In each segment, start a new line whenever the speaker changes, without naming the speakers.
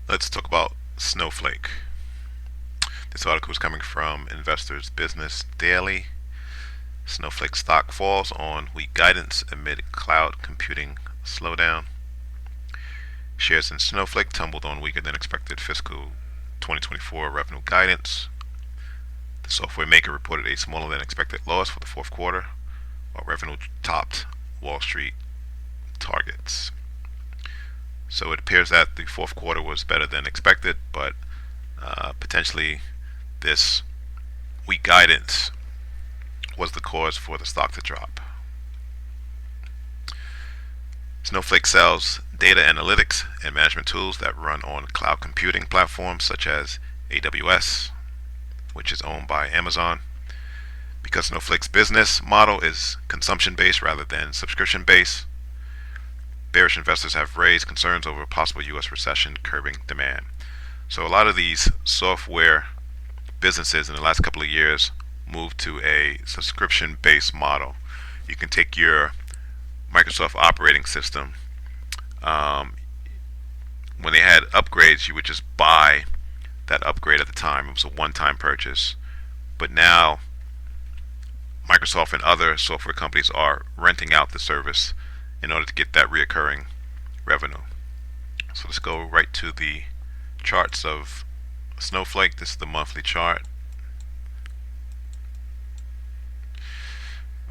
Let's talk about Snowflake. This article is coming from Investors Business Daily. Snowflake stock falls on weak guidance amid cloud computing slowdown. Shares in Snowflake tumbled on weaker than expected fiscal 2024 revenue guidance. The software maker reported a smaller than expected loss for the fourth quarter, while revenue topped Wall Street targets. So it appears that the fourth quarter was better than expected, but potentially this weak guidance was the cause for the stock to drop. Snowflake sells data analytics and management tools that run on cloud computing platforms such as AWS, which is owned by Amazon. Because Snowflake's business model is consumption-based rather than subscription-based, bearish investors have raised concerns over a possible U.S. recession curbing demand. So a lot of these software businesses in the last couple of years moved to a subscription-based model. You can take your Microsoft operating system. When they had upgrades, you would just buy that upgrade at the time. It was a one-time purchase. But now Microsoft and other software companies are renting out the service in order to get that reoccurring revenue. So let's go right to the charts of Snowflake. This is the monthly chart.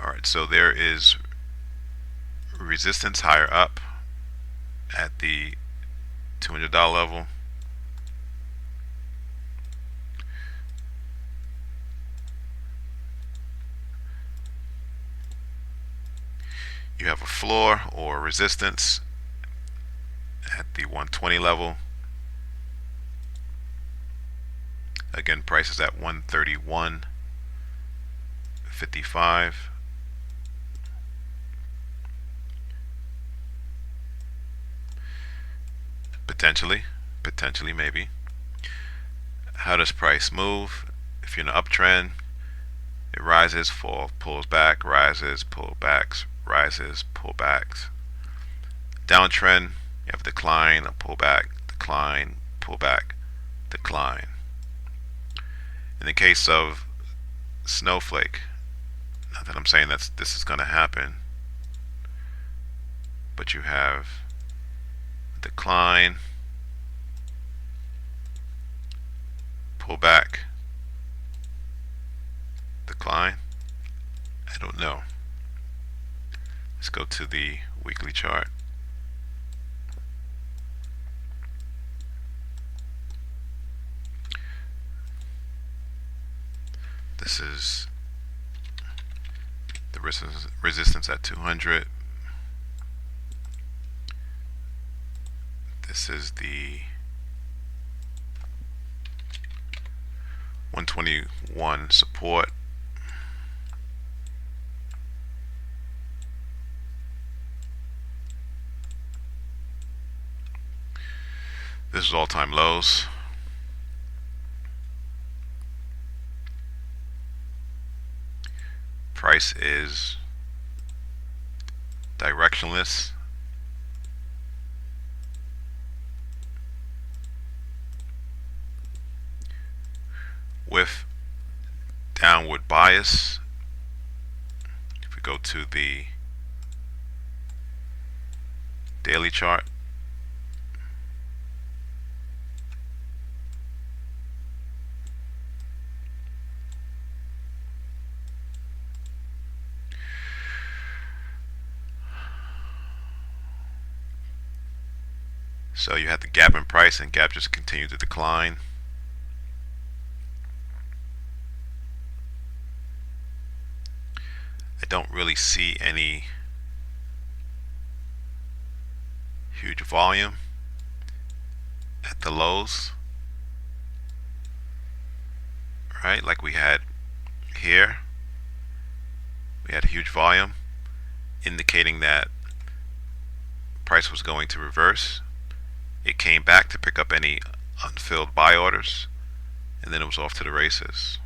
Alright, so there is resistance higher up at the $200 level. You have a floor or resistance at the 120 level. Again, price is at 131.55. Potentially, maybe. How does price move? If you're in an uptrend, it rises, falls, pulls back, rises, pullbacks, rises, pullbacks. Downtrend, you have decline, a pullback, decline, pullback, decline. In the case of Snowflake, not that I'm saying that this is going to happen, but you have decline, pullback, decline. I don't know. Let's go to the weekly chart. This is the resistance at 200. This is the 121 support. This is all-time lows. Price is directionless. With downward bias. If we go to the daily chart, so you have the gap in price, and gap just continued to decline. I don't really see any huge volume at the lows, right? Like we had here, we had huge volume indicating that price was going to reverse. It came back to pick up any unfilled buy orders, and then it was off to the races.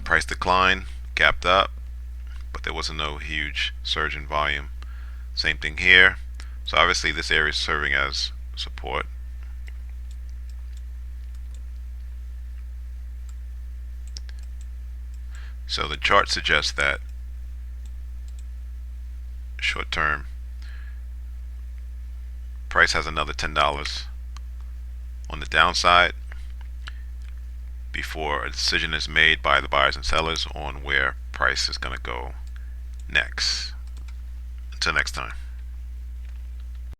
Price decline, gapped up, but there wasn't no huge surge in volume. Same thing here. So obviously this area is serving as support. So the chart suggests that short term price has another $10 on the downside before a decision is made by the buyers and sellers on where price is going to go next. Until next time.